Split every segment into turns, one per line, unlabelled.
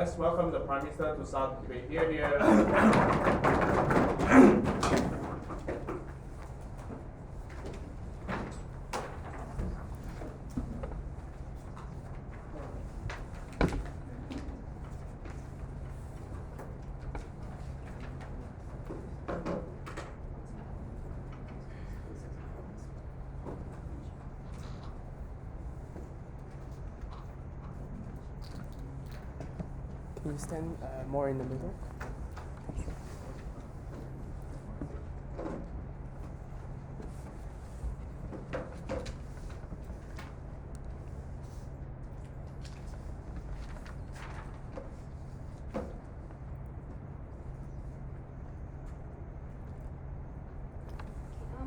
let's welcome the Prime Minister to start the debate. Here.
Can you stand more in the middle?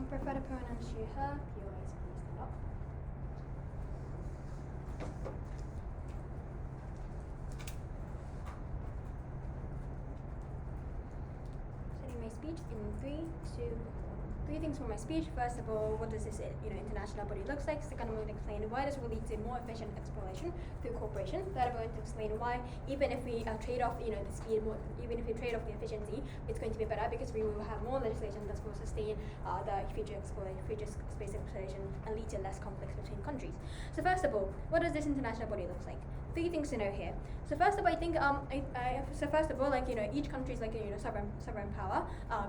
Preferred pronoun she, her. POS, please stand up. Setting my speech in 3, 2, 3 things for my speech. First of all, what does this international body looks like? Second, I'm going to explain why this will lead to more efficient exploration through cooperation. Third, I'm going to explain why, even if we trade off the speed, even if we trade off the efficiency, it's going to be better because we will have more legislation that will sustain the future space exploration and lead to less conflicts between countries. So first of all, what does this international body look like? 3 things to know here. So first of all, I think each country's sovereign power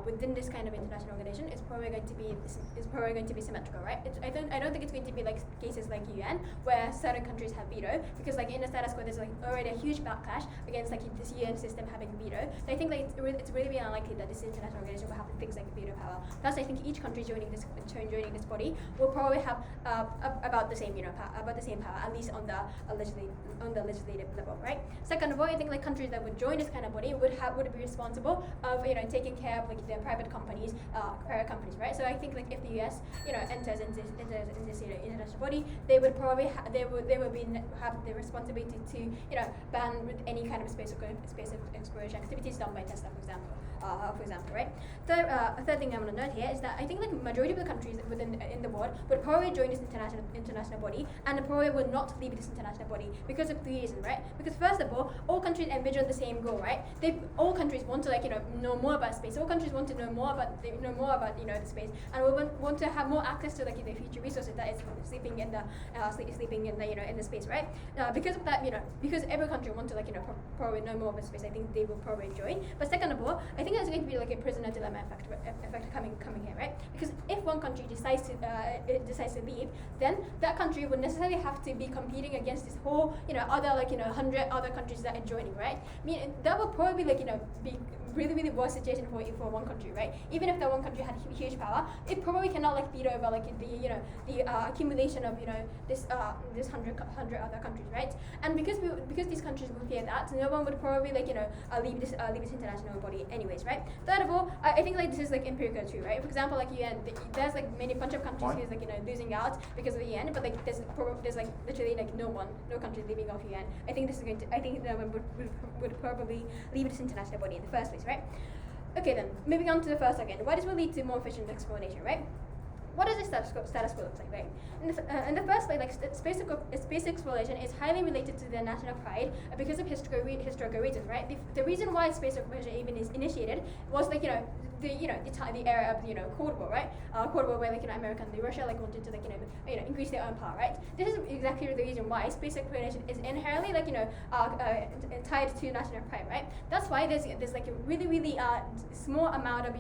within this kind of international organization is probably going to be symmetrical, right? I don't think it's going to be like cases like UN where certain countries have veto, because like in the status quo there's like already a huge backlash against like this UN system having veto. So I think like it's really unlikely that this international organization will have things like veto power. Plus, I think each country joining this body will probably have about the same power, at least on the legislative level, right? Second of all, I think like countries that would join this kind of body would be responsible of taking care of like their private companies, right? So I think like if the US enters in this international body, they would probably have the responsibility to ban with any kind of space exploration activities done by Tesla, for example, right? Third thing I'm going to note here is that I think like majority of the countries in the world would probably join this international body, and probably would not leave this international body because of 3 reasons, right? Because first of all countries envision the same goal, right? All countries want to know more about space. All countries want to know more about the space, and we want to have more access to the future resources that is sleeping in the space, right? Because of that, because every country wants to probably know more about space, I think they will probably join. But second of all, I think there's going to be like a prisoner dilemma effect coming here, right? Because if one country decides to leave, then that country would necessarily have to be competing against this whole other 100 other countries that are joining, right? I mean, that would probably be really worse situation for one country, right? Even if that one country had huge power, it probably cannot beat over the accumulation of this 100 other countries, right? And because these countries will fear that, no one would probably leave this international body anyways, right? Third of all, I think this is empirical too, right? For example, UN, there's many bunch of countries who's losing out because of the UN, but there's literally no country leaving off UN. I think no one would probably leave this international body in the first place, right? Okay then, moving on to the first again. Why this will lead to more efficient exploration, right? What does this status quo look like, right? In the first place, space exploration is highly related to their national pride because of historical reasons, right? The reason why space exploration even is initiated was the era of Cold War, right? Cold War where America and Russia wanted to increase their own power, right? This is exactly the reason why space exploration is inherently tied to national pride, right? That's why there's a really small amount of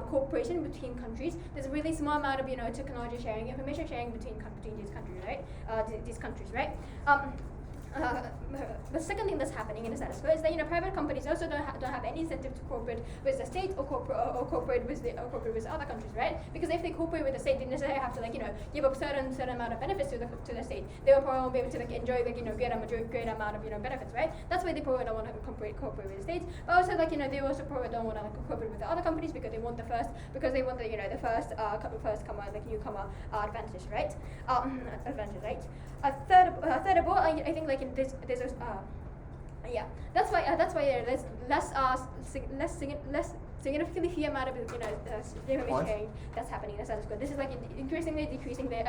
cooperation between countries. There's a really small amount of technology sharing, information sharing between these countries, right? These countries, right? The second thing that's happening in the status quo is that private companies also don't have any incentive to cooperate with the state or cooperate with other countries, right? Because if they cooperate with the state, they necessarily have to give up certain amount of benefits to the state. They will probably won't be able to enjoy great amount of benefits, right? That's why they probably don't want to cooperate with the states. But also they also probably don't want to cooperate with the other companies because they want the first newcomer advantage, right? Third of all, I think there's significantly few amount of information sharing that's happening in the status quo. This is like increasingly decreasing the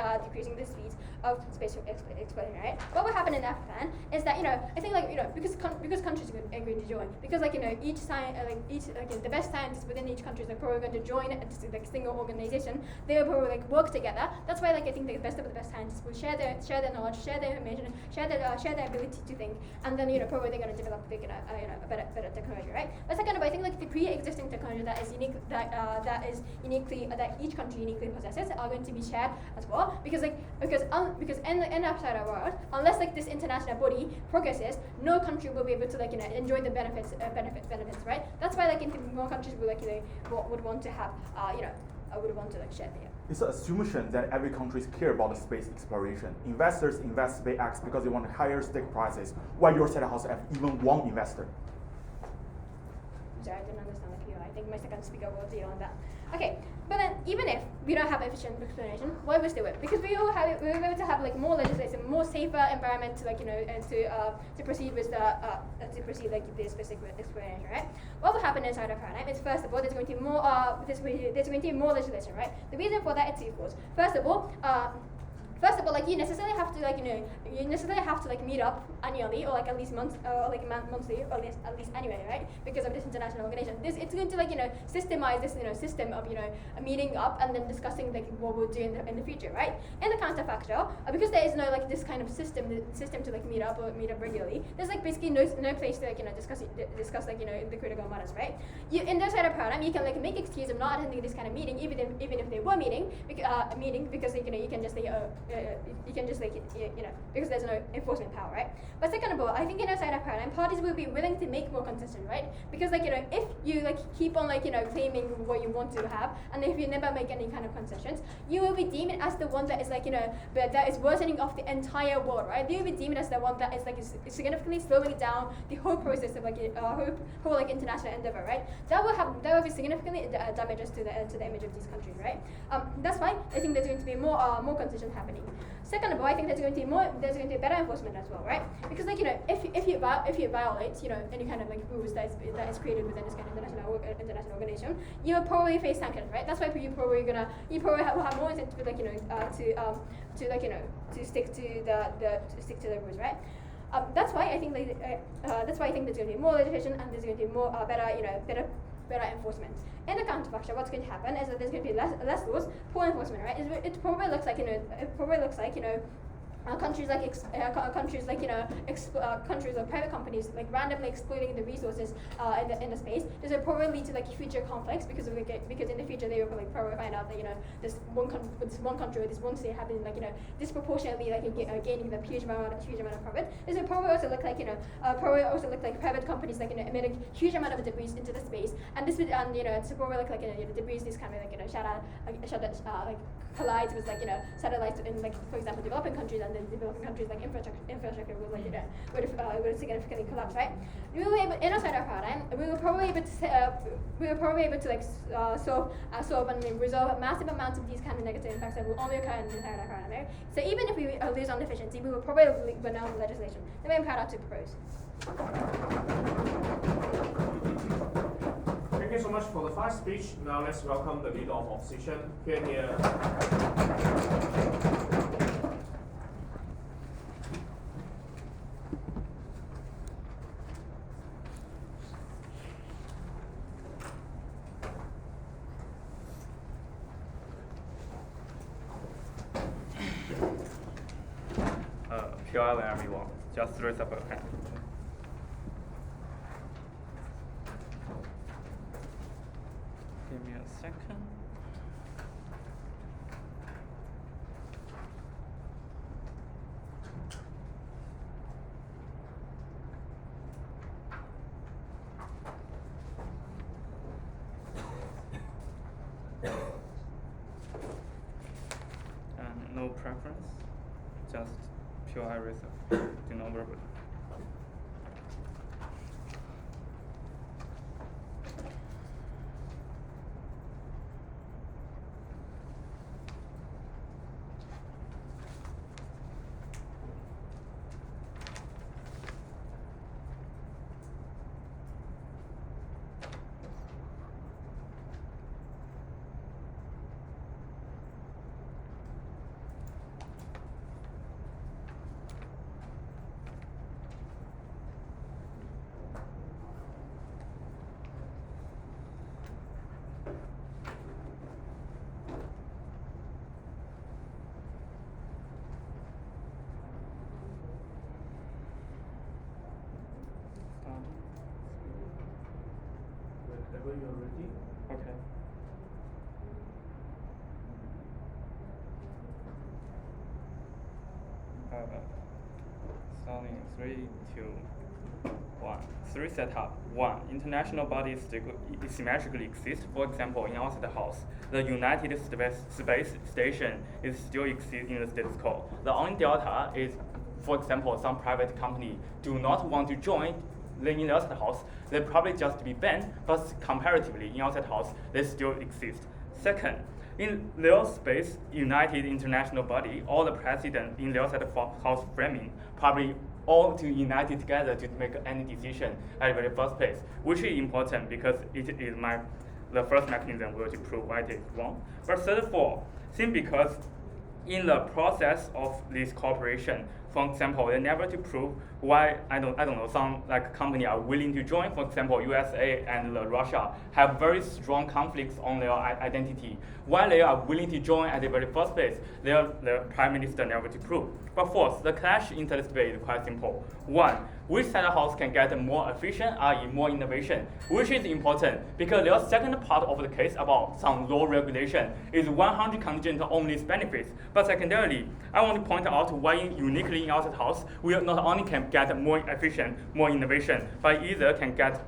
speeds of spatial exploration, right? What will happen in that plan is that I think because countries are going to join, because the best scientists within each country are probably going to join a single organization. They will probably work together. That's why I think the best of the best scientists will share their knowledge, share their information, share their ability to think, and then probably they're going to develop a better technology, right? But second of all, I think the pre-existing technology that each country uniquely possesses are going to be shared as well, because in the outside world, unless this international body progresses, no country will be able to enjoy the benefits, right? That's why more countries would want to have would want to share there.
It's an assumption that every country care about the space exploration. Investors invest SpaceX because they want higher stake prices, while your set house have even one investor.
Sorry, I didn't understand the PR. I think my second speaker will deal on that. Okay, but then even if we don't have efficient explanation, why we still it? Because we will able to have more legislation, more safer environment to to proceed with the specific explanation, right? What will happen inside our paradigm is, first of all, there's going to be more more legislation, right? The reason for that is twofold. First of all, you necessarily have to meet up annually, or at least monthly, or at least annually, right? Because of this international organization. It's going to systemize this system of meeting up and then discussing what we'll do in the future, right? In the counterfactual, because there is no this kind of system to meet up regularly. There's basically no place to discuss the critical matters, right? In this side of paradigm, you can make excuse of not attending this kind of meeting, even if they were meeting because you can just say because there's no enforcement power, right? But second of all, I think inside our paradigm, parties will be willing to make more concessions, right? Because if you keep on claiming what you want to have, and if you never make any kind of concessions, you will be deemed as the one that is that is worsening of the entire world, right? You will be deemed as the one that is significantly slowing down the whole process of whole international endeavor, right? That will be significantly damages to the image of these countries, right? That's why I think there's going to be more concession happening. Second of all, I think there's going to be better enforcement as well, right? Because if you violate any kind of rules that is created within this kind of international organization, you will probably face sanctions, right? That's why you probably will have more incentive to stick to the rules, right? That's why I think there's going to be more legislation, and there's going to be more better enforcement. In the counterfactual, what's going to happen is that there's going to be less laws, poor enforcement, right? It probably looks like countries or private companies randomly exploiting the resources in the space. This will probably lead to future conflicts because in the future they will probably find out that this one country or this one state have been disproportionately gaining the huge amount of profit. This will probably also look like private companies emitting huge amount of debris into the space, and this would it's probably look like the debris is kind of collides with satellites in for example developing countries, and then developing countries infrastructure would significantly collapse, right? We will be able, inside our paradigm, we will probably able to solve and resolve massive amounts of these kind of negative impacts that will only occur inside our paradigm, right? So even if we lose on efficiency, we will probably run out of legislation. The main paradigm to propose.
Thank you so much for the first speech. Now let's welcome the leader of opposition. Here.
PR and everyone, just raise up a hand. Give me a second. And no preference, just pure iris do not verbal.
whenever you're ready.
Okay. Sounding 3, 2, 1. 3 setup. 1. International bodies symmetrically exist. For example, in outside the house, the United Space Station is still exists in the status quo. The only delta is, for example, some private company do not want to join in the outside house. They probably just be banned, but comparatively in outside house, they still exist. Second, in their space united international body, all the president in the outside house framing probably all to unite together to make any decision at the very first place, which is important because it is the first mechanism will to prove why it is wrong. But third of all, simply because in the process of this cooperation, for example, they never to prove why I don't know some like company are willing to join. For example, USA and Russia have very strong conflicts on their identity. Why they are willing to join at the very first place, their prime minister never to prove. But fourth, the clash in this debate is quite simple. One, which side house can get more efficient, i.e. more innovation, which is important because their second part of the case about some law regulation is 100 contingent on these benefits. But secondarily, I want to point out why uniquely in outside house, we not only can get more efficient, more innovation, but either can get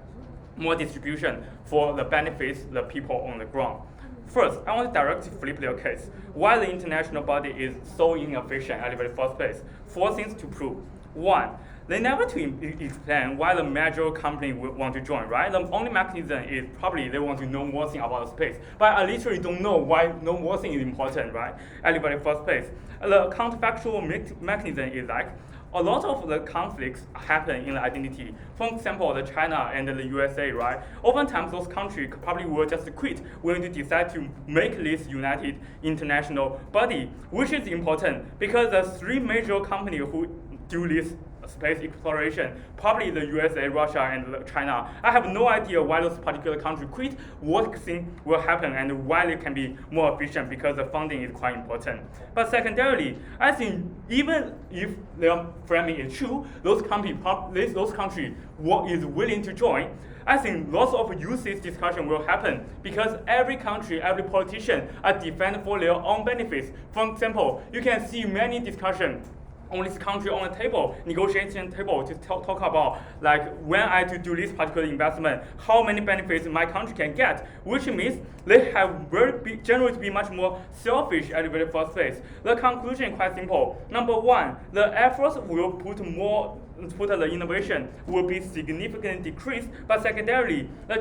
more distribution for the benefits the people on the ground. First, I want to directly flip their case. Why the international body is so inefficient at the very first place? 4 things to prove. 1, they never to explain why the major company want to join, right? The only mechanism is probably they want to know more thing about the space. But I literally don't know why know more thing is important, right? At the very first place. The counterfactual mechanism is like, a lot of the conflicts happen in the identity. For example, the China and the USA, right? Oftentimes those countries probably will just quit when they decide to make this united international body, which is important because the 3 major companies who do this space exploration, probably the USA, Russia, and China. I have no idea why those particular countries quit, what thing will happen, and why they can be more efficient because the funding is quite important. But secondarily, I think even if their framing is true, those countries is willing to join, I think lots of usage discussion will happen because every country, every politician are defending for their own benefits. For example, you can see many discussions on this country on the table, negotiation table to talk about like when I to do this particular investment, how many benefits my country can get, which means they have generally to be much more selfish at the very first place. The conclusion is quite simple. Number 1, the efforts will put the innovation will be significantly decreased, but secondarily, the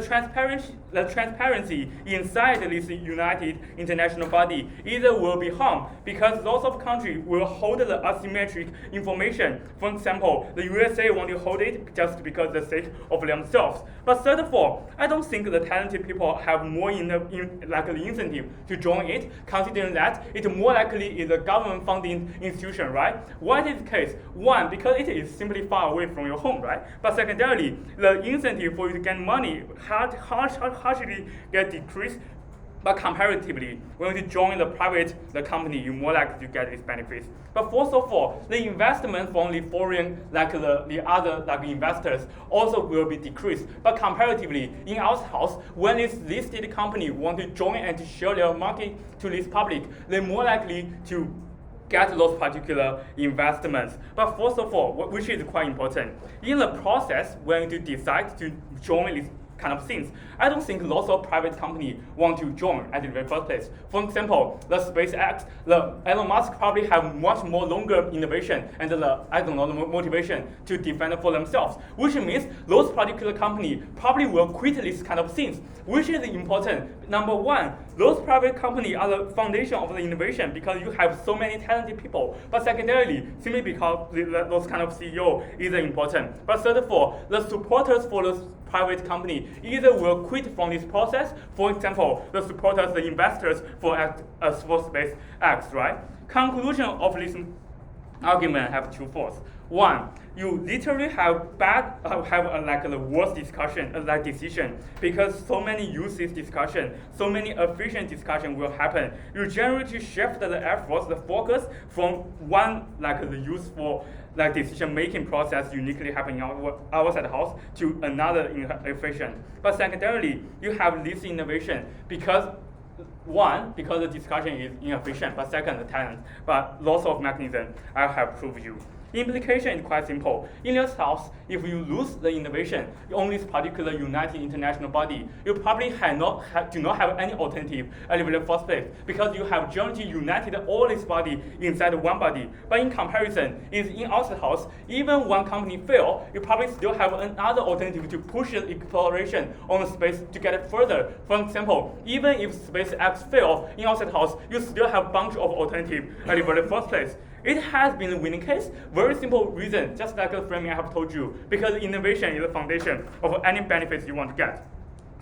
transparency inside this united international body either will be harmed because lots of countries will hold the asymmetric information. For example, the USA want to hold it just because the sake of themselves. But third of all, I don't think the talented people have more incentive to join it, considering that it more likely is a government funding institution, right? Why is the case? 1, because it is simply far away from your home, right? But secondarily, the incentive for you to get money harshly get decreased. But comparatively, when you join the company, you're more likely to get these benefits. But first of all, the investment from the foreign, the other investors, also will be decreased. But comparatively, in our house, when this listed company want to join and to share their market to this public, they're more likely to get those particular investments. But first of all, which is quite important, in the process, when you decide to join this kind of things, I don't think lots of private companies want to join at the very first place. For example, the SpaceX, Elon Musk probably have much more longer innovation and the motivation to defend for themselves, which means those particular companies probably will quit this kind of things, which is important. Number 1, those private companies are the foundation of the innovation because you have so many talented people. But secondarily, simply because those kind of CEO is important. But third of all, the supporters for those private company either will quit from this process. For example, the supporters, the investors for SpaceX, right? Conclusion of this argument have 2 forces. One, you literally have the worst discussion, decision, because so many useless discussion, so many efficient discussion will happen. You generally shift the efforts, the focus from one the useful decision-making process uniquely happening outside the house to another inefficient. But secondarily, you have this innovation because the discussion is inefficient, but second, the talent, but lots of mechanism I have proved you. Implication is quite simple. In this house, if you lose the innovation on this particular united international body, you probably do not have any alternative at the very first place, because you have generally united all this body inside one body. But in comparison, in outside house, even one company fail, you probably still have another alternative to push the exploration on the space to get it further. For example, even if SpaceX fail in outside house, you still have a bunch of alternatives at the very first place. It has been a winning case. Very simple reason, just like the framing I have told you, because innovation is the foundation of any benefits you want to get.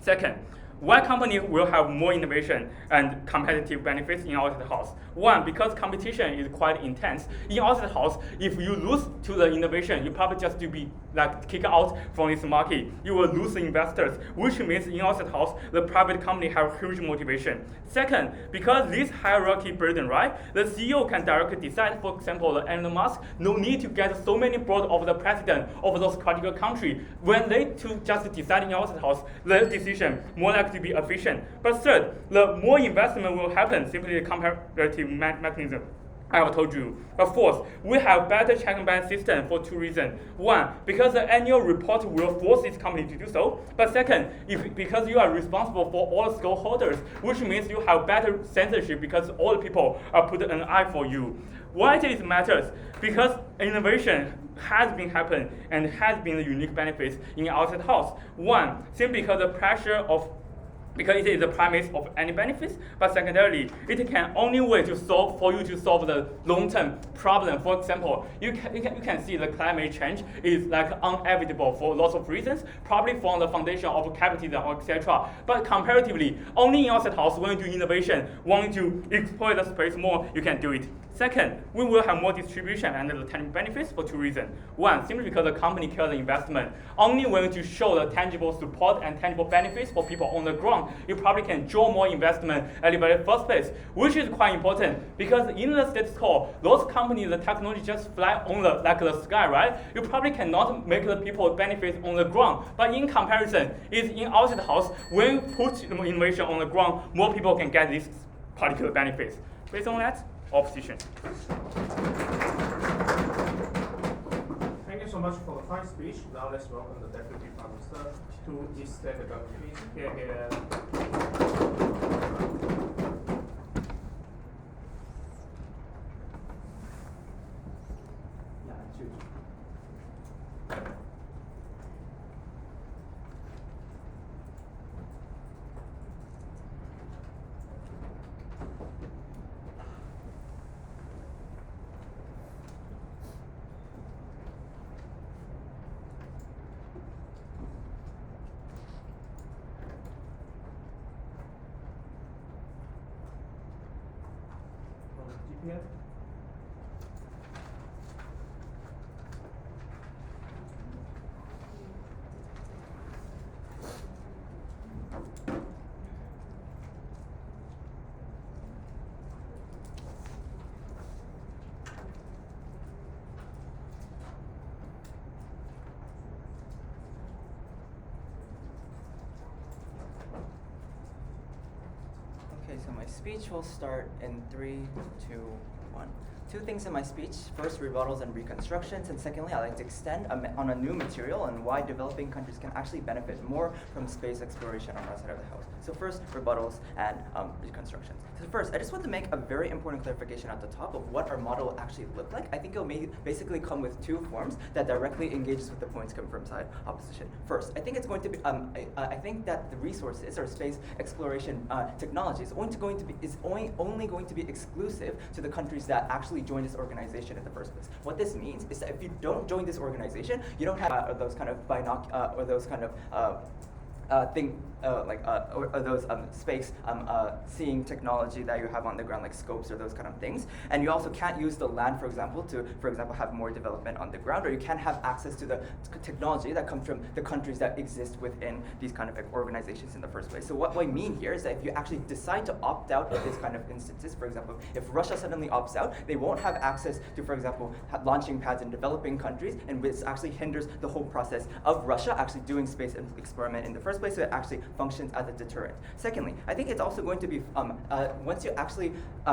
Second, why company will have more innovation and competitive benefits in outside house? One, because competition is quite intense. In outside house, if you lose to the innovation, you probably just to be kicked out from this market. You will lose the investors, which means in outside house, the private company have huge motivation. Second, because this hierarchy burden, right? The CEO can directly decide, for example, Elon Musk, no need to get so many board of the president of those particular country. When they just decide in outside house, the decision more likely to be efficient. But third, the more investment will happen, simply the comparative mechanism I have told you. But fourth, we have better check and balance system for two reasons. One, because the annual report will force this company to do so. But second, because you are responsible for all the stakeholders, which means you have better censorship because all the people are put an eye for you. Why this matters? Because innovation has been happening and has been the unique benefits in outside house. One, simply because it is the premise of any benefits, but secondarily, it can only way to solve the long-term problem. For example, you can see the climate change is unavoidable for lots of reasons, probably from the foundation of capitalism, etc. But comparatively, only in outside house, when you do innovation, wanting to exploit the space more, you can do it. Second, we will have more distribution and the tangible benefits for two reasons. One, simply because the company cares the investment. Only when you show the tangible support and tangible benefits for people on the ground, you probably can draw more investment at the very first place, which is quite important because in the status quo, those companies, the technology just fly on the sky, right? You probably cannot make the people benefit on the ground. But in comparison, is in outside house, when you put innovation on the ground, more people can get these particular benefits. Based on that, opposition.
Thank you so much for the fine speech. Now let's welcome the Deputy Prime Minister to extend the government. Here. GPS.
Okay, so my speech will start in 3, 2, 1. Two things in my speech. First, rebuttals and reconstructions, and secondly, I'd like to extend on a new material and why developing countries can actually benefit more from space exploration on our side of the house. So first, rebuttals and reconstructions. So first, I just want to make a very important clarification at the top of what our model will actually look like. I think it will basically come with two forms that directly engages with the points come from side opposition. First, I think it's going to be, I think that the resources or space exploration technology is only going to be exclusive to the countries that actually join this organization in the first place. What this means is that if you don't join this organization, you don't have those kind of those space seeing technology that you have on the ground, like scopes or those kind of things. And you also can't use the land, for example, to, for example, have more development on the ground, or you can't have access to the technology that comes from the countries that exist within these kind of organizations in the first place. So what I mean here is that if you actually decide to opt out of this kind of instances, for example, if Russia suddenly opts out, they won't have access to, for example, launching pads in developing countries, and this actually hinders the whole process of Russia actually doing space experiment in the first place, so it actually functions as a deterrent. Secondly, I think it's also going to be, once you actually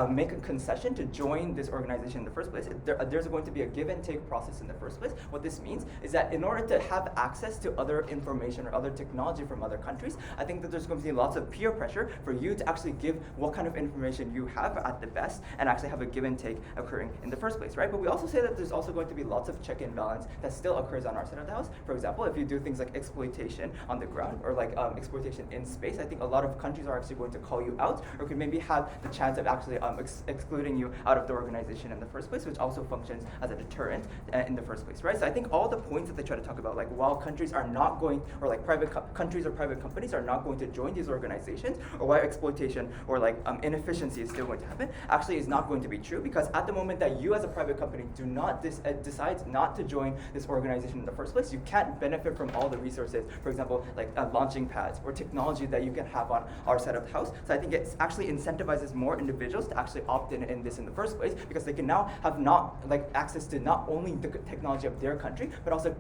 make a concession to join this organization in the first place, there's going to be a give and take process in the first place. What this means is that in order to have access to other information or other technology from other countries, I think that there's going to be lots of peer pressure for you to actually give what kind of information you have at the best and actually have a give and take occurring in the first place, right? But we also say that there's also going to be lots of check and balance that still occurs on our side of the house. For example, if you do things like exploitation on the ground or like exploitation in space, I think a lot of countries are actually going to call you out, or could maybe have the chance of actually excluding you out of the organization in the first place, which also functions as a deterrent in the first place, right? So I think all the points that they try to talk about, like while countries are not going, or like countries or private companies are not going to join these organizations, or why exploitation or like inefficiency is still going to happen, actually is not going to be true, because at the moment that you as a private company do not decide not to join this organization in the first place, you can't benefit from all the resources, for example, like launching pads or technology that you can have on our side of the house. So I think it actually incentivizes more individuals to actually opt in this in the first place, because they can now have access to not only the technology of their country, but also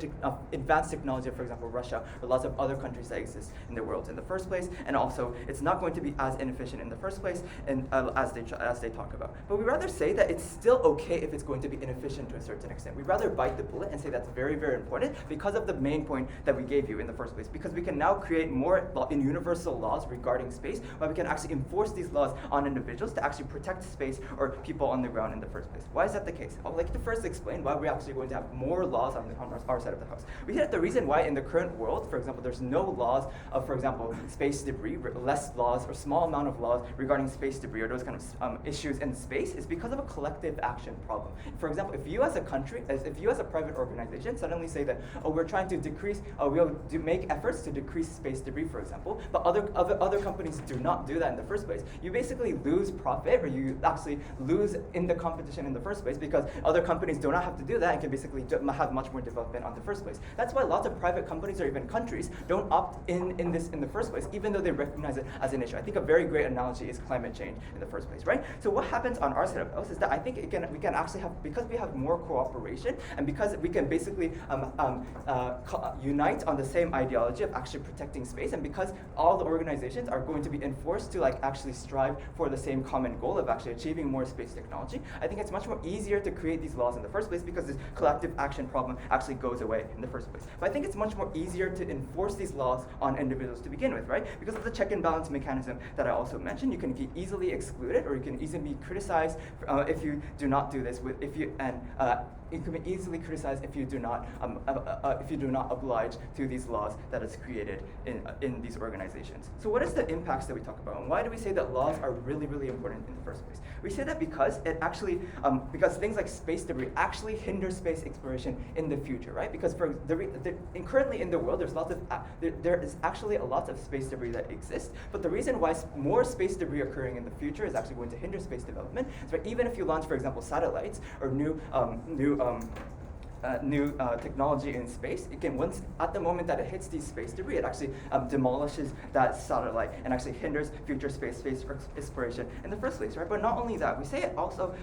advanced technology of, for example, Russia or lots of other countries that exist in the world in the first place. And also, it's not going to be as inefficient in the first place, and as they talk about. But we rather say that it's still okay if it's going to be inefficient to a certain extent. We'd rather bite the bullet and say that's very, very important because of the main point that we gave you in the first place. Because we can now create more universal laws regarding space, where we can actually enforce these laws on individuals to actually protect space or people on the ground in the first place. Why is that the case? I'd like to first explain why we're actually going to have more laws on our side of the house. We said the reason why in the current world, for example, there's no laws of, for example, space debris, less laws or small amount of laws regarding space debris or those kind of issues in space, is because of a collective action problem. For example, if you as a country, if you as a private organization suddenly say that, oh, we're trying to decrease, we'll make efforts to decrease space debris, for example, but other companies do not do that in the first place, you basically lose profit, or you actually lose in the competition in the first place, because other companies do not have to do that and can basically have much more development on the first place. That's why lots of private companies or even countries don't opt in this in the first place, even though they recognize it as an issue. I think a very great analogy is climate change in the first place, right? So what happens on our side of the house is that I think we can actually have, because we have more cooperation, and because we can basically unite on the same ideology of actually protecting space, and because all the organizations are going to be enforced to actually strive for the same common goal of actually achieving more space technology, I think it's much more easier to create these laws in the first place, because this collective action problem actually goes away in the first place. But I think it's much more easier to enforce these laws on individuals to begin with, right? Because of the check and balance mechanism that I also mentioned, you can be easily excluded, or you can easily be criticized if you do not do this. It can be easily criticized if you do not oblige to these laws that is created in these organizations. So what is the impacts that we talk about, and why do we say that laws are really, really important in the first place? We say that because it actually because things like space debris actually hinder space exploration in the future, right? Because currently in the world, there is actually a lot of space debris that exists, but the reason why more space debris occurring in the future is actually going to hinder space development. So even if you launch, for example, satellites or new technology in space, it can, once at the moment that it hits these space debris, it actually demolishes that satellite and actually hinders future space exploration in the first place, right? But not only that, we say it also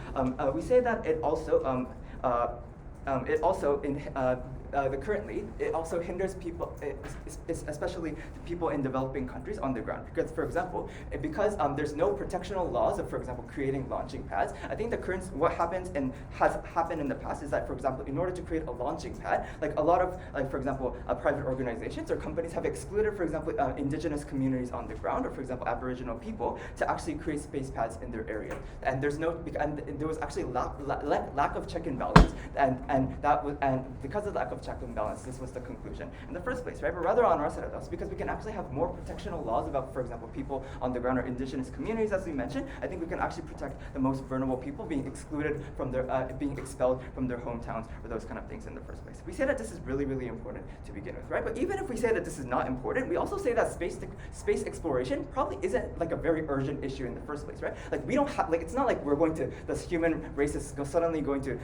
currently, it also hinders people, especially people in developing countries on the ground. Because, for example, because there's no protectional laws of, for example, creating launching pads, I think what happens and has happened in the past is that, for example, in order to create a launching pad, like a lot of, for example, private organizations or companies have excluded, for example, indigenous communities on the ground, or, for example, Aboriginal people, to actually create space pads in their area. And there was actually lack of check and balance, and because of lack of of check and balance. This was the conclusion in the first place, right? But rather on our side of the house, because we can actually have more protectional laws about, for example, people on the ground or indigenous communities, as we mentioned. I think we can actually protect the most vulnerable people being excluded from their, being expelled from their hometowns or those kind of things in the first place. We say that this is really, really important to begin with, right? But even if we say that this is not important, we also say that space exploration probably isn't like a very urgent issue in the first place, right? Like we don't have, like it's not like we're going to, the human race is suddenly going to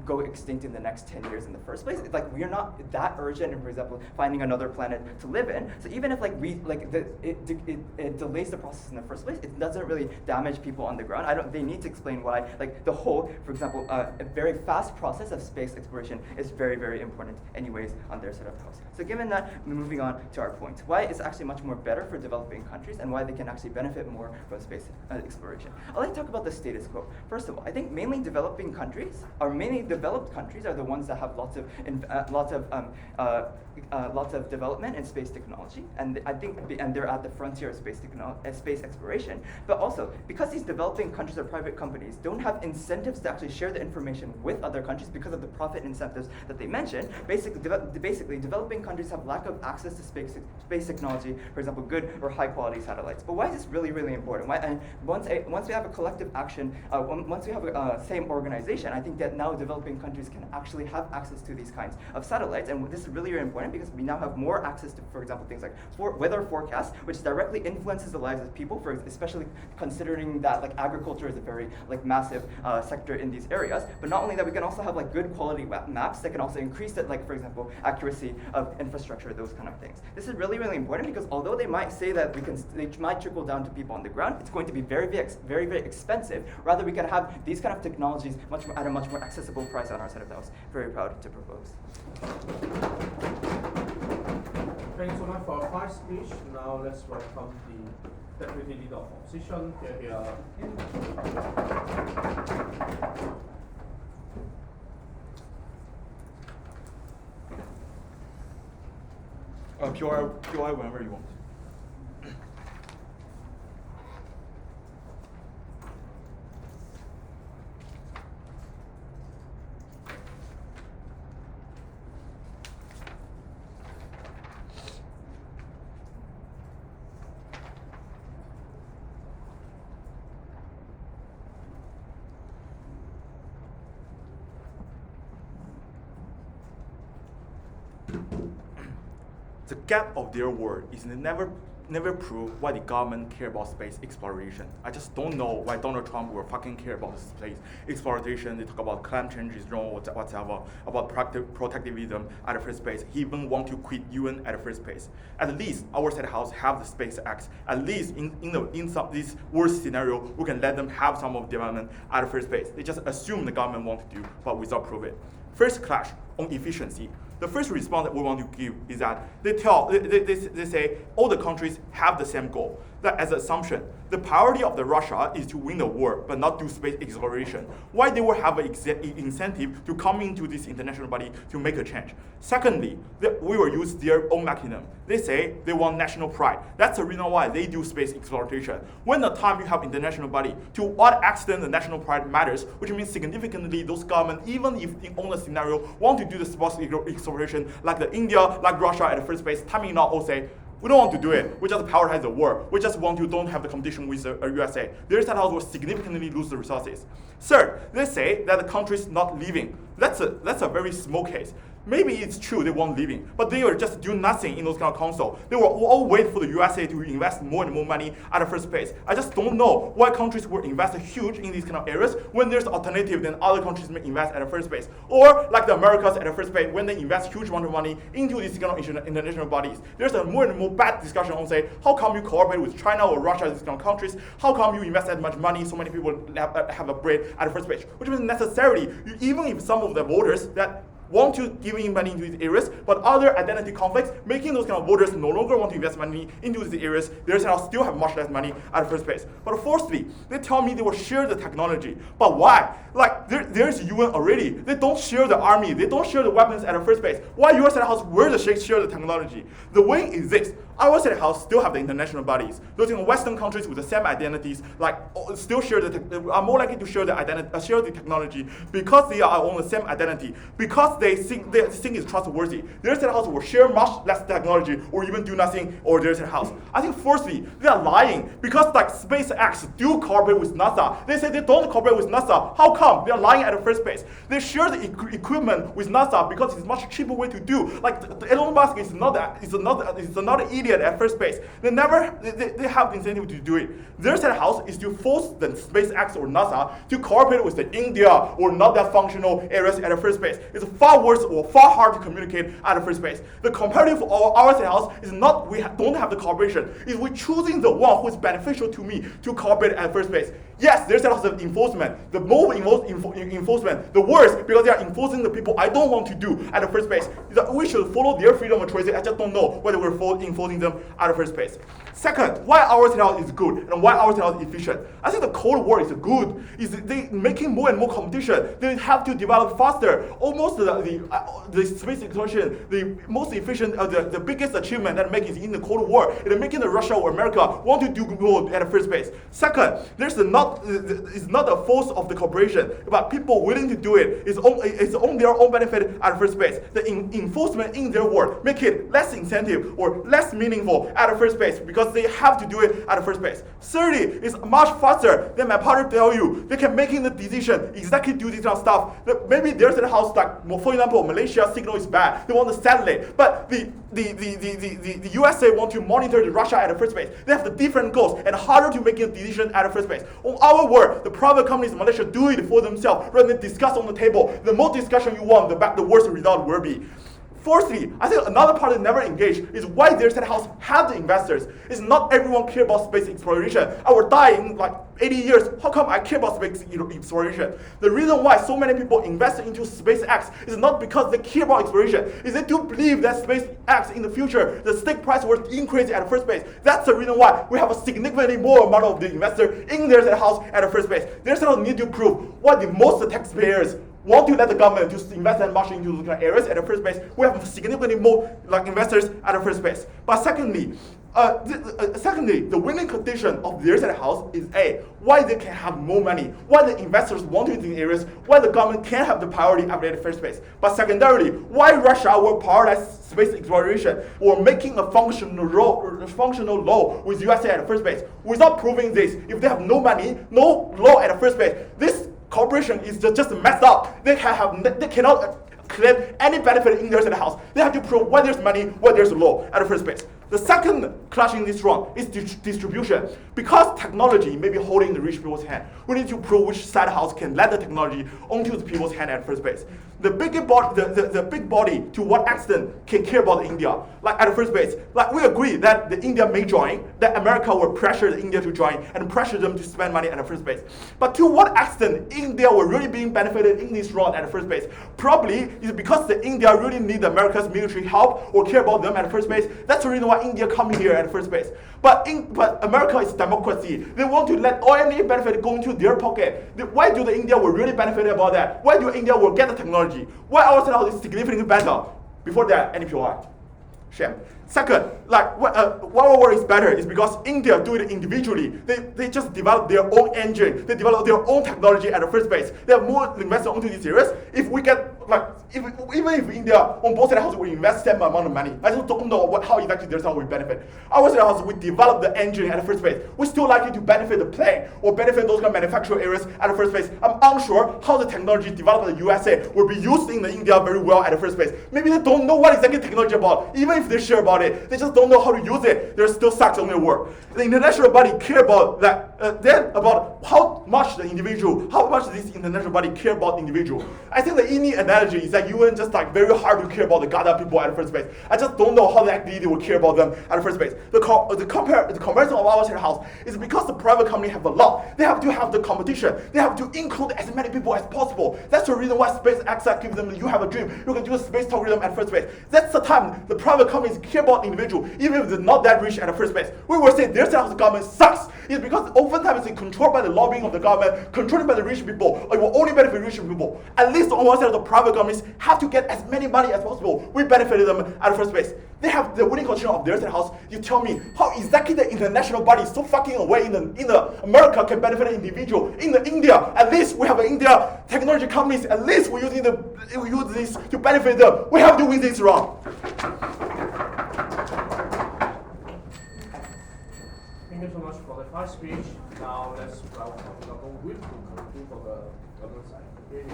go extinct in the next 10 years in the first place. It's like we're not that urgent in, for example, finding another planet to live in. So even if like it delays the process in the first place, it doesn't really damage people on the ground. They need to explain why, like the whole, for example, a very fast process of space exploration is very, very important anyways on their side of the house. So given that, moving on to our point, why it's actually much more better for developing countries and why they can actually benefit more from space exploration. I'd like to talk about the status quo. First of all, I think mainly developed countries are the ones that have lots of development in space technology, and I think they're at the frontier of space exploration. But also because these developing countries or private companies don't have incentives to actually share the information with other countries because of the profit incentives that they mentioned. Basically, developing countries have lack of access to space technology, for example, good or high quality satellites. But why is this really, really important? Why? And once we have a collective action, once we have a same organization, I think that now developing countries can actually have access to these kinds of satellites. And this is really, really important because we now have more access to, for example, things like weather forecasts, which directly influences the lives of people, especially considering that like agriculture is a very like massive sector in these areas. But not only that, we can also have like good quality maps that can also increase that, like for example, accuracy of infrastructure, those kind of things. This is really, really important because although they might say that they might trickle down to people on the ground, it's going to be very, very, very expensive. Rather, we can have these kind of technologies at a much more accessible price on our side of the house. Very proud to propose.
Thank you so much for our first speech. Now let's welcome the Deputy Leader of Opposition. Here.
POI whenever you want. The gap of their word is never prove why the government care about space exploration. I just don't know why Donald Trump will fucking care about space exploration. They talk about climate change is wrong, whatever, about protectivism at the first place. He even want to quit UN at the first place. At least our state house have the Space Act. At least in some this worst scenario, we can let them have some of development at the first place. They just assume the government want to do, but without prove it. First clash on efficiency. The first response that we want to give is that they say all the countries have the same goal. That as an assumption, the priority of the Russia is to win the war, but not do space exploration. Why they will have an incentive to come into this international body to make a change? Secondly, we will use their own mechanism. They say they want national pride. That's the reason why they do space exploration. When the time you have international body, to what extent the national pride matters, which means significantly those governments, even if in on the scenario, want to do the space exploration like the India, like Russia at the first place, timing now all say, we don't want to do it. We just prioritize the war. We just want to don't have the competition with the USA. Their state house will significantly lose the resources. Third, they say that the country is not leaving. That's a very small case. Maybe it's true they won't leaving, but they will just do nothing in those kind of council. They will all wait for the USA to invest more and more money at the first place. I just don't know why countries will invest huge in these kind of areas when there's alternative then other countries may invest at the first place. Or like the Americans at the first place, when they invest huge amount of money into these kind of international bodies, there's a more and more bad discussion on say, how come you cooperate with China or Russia, these kind of countries? How come you invest that much money, so many people have a bread at the first place? Which means necessarily, even if some of the voters that want to give in money into these areas, but other identity conflicts, making those kind of voters no longer want to invest money into these areas, they still have much less money at the first place. But fourthly, they tell me they will share the technology. But why? Like, there's UN already. They don't share the army. They don't share the weapons at the first place. Why your state house will share the technology? The way is this. Our state house still have the international bodies. Those in Western countries with the same identities, like still are more likely to share the technology because they are on the same identity. Because they think is trustworthy. Their set house will share much less technology or even do nothing or their set house. I think firstly, they are lying because like SpaceX do cooperate with NASA. They say they don't cooperate with NASA. How come? They are lying at the first place. They share the equipment with NASA because it's a much cheaper way to do. Like Elon Musk is another idiot at first place. They have the incentive to do it. Their set house is to force the SpaceX or NASA to cooperate with the India or not that functional areas at the first place. It's far worse or far harder to communicate at the first place. The comparative of our set house is not don't have the cooperation. Is we choosing the one who is beneficial to me to cooperate at first place. Yes, there's a lot of enforcement. The more enforcement, the worse, because they are enforcing the people I don't want to do at the first place. We should follow their freedom of choice. I just don't know whether we're enforcing them at the first place. Second, why our set is good and why our set is efficient? I think the Cold War is good. They making more and more competition. They have to develop faster. Almost the space exploration, the most efficient, the biggest achievement that making in the Cold War, is making the Russia or America want to do more at the first place. Second, it's not a force of the corporation, but people willing to do it. It's on their own benefit at the first place. The enforcement in their work make it less incentive or less meaningful at the first place because they have to do it at the first place. Thirdly, it's much faster than my partner tell you. They can making the decision exactly do this kind of stuff. Maybe there's a house like, for example, Malaysia signal is bad. They want the satellite, but the USA want to monitor the Russia at the first place. They have the different goals and harder to make a decision at the first place. On our world, the private companies in Malaysia do it for themselves rather than discuss on the table. The more discussion you want, the worse the result will be. Fourthly, I think another part that never engaged is why their set house have the investors. It's not everyone care about space exploration. I will die in like 80 years. How come I care about space exploration? The reason why so many people invest into SpaceX is not because they care about exploration. Is they do believe that SpaceX in the future, the stake price will increase at the first place. That's the reason why we have a significantly more amount of the investor in their set house at the first place. Their set house need to prove why the most taxpayers want to let the government to invest that much into those kind of areas at the first place. We have significantly more like investors at the first place. But secondly, the winning condition of their set house is why they can have more money, why the investors want to in areas, why the government can have the priority at the first place. But secondarily, why Russia will prioritize space exploration or making a functional law with USA at the first place. Without proving this, if they have no money, no law at the first place, this corporation is just messed up. They cannot claim any benefit in their set house. They have to prove why there's money, why there's law at the first place. The second clash in this round is distribution. Because technology may be holding the rich people's hand, we need to prove which side house can let the technology onto the people's hand at first place. The big body to what extent can care about India? Like at the first place, like we agree that the India may join, that America will pressure the India to join and pressure them to spend money at the first place. But to what extent India will really being benefited in this round at the first place? Probably is because the India really need America's military help or care about them at the first place. That's the reason why India coming here at the first place. But America is democracy. They want to let all any benefit go into their pocket. Why do the India will really benefit about that? Why do India will get the technology? Why our set house is significantly better? Before that, NPOI. Shame. Second, like why our world is better is because India do it individually. They just develop their own engine. They develop their own technology at the first place. They have more investment onto these areas. If we get even if India on both sides house will invest same amount of money, I just don't know how exactly their side will benefit. Our side house we develop the engine at the first place. We're still likely to benefit the plane or benefit those kind of manufacturing areas at the first place. I'm unsure how the technology developed in the USA will be used in the India very well at the first place. Maybe they don't know what exactly technology about. Even if they share about it, they just don't know how to use it. There still sucks on their work. The international body care about that. Then about how much the individual, how much this international body care about the individual. I think the easy analogy is that UN just like very hard to care about the Gaza people at the first place. I just don't know how the activity will care about them at the first place. The comparison of our house is because the private company have a lot. They have to have the competition. They have to include as many people as possible. That's the reason why SpaceX gives them, you have a dream, you can do a space talk with them at first place. That's the time the private companies care about individual, even if they're not that rich at the first place. We will say their side of the government sucks. It's because oftentimes it's controlled by the lobbying of the government, controlled by the rich people, or it will only benefit rich people. At least on one side of the private other governments have to get as many money as possible. We benefited them at the first place. They have the winning condition of their state house. You tell me how exactly the international body so fucking away in the America can benefit an individual. In the India, at least we have an India technology companies. At least we use this to benefit them. We have to win this round.
Thank you so much for the first speech. Now let's welcome Dr. Will to conclude for the government side. Okay,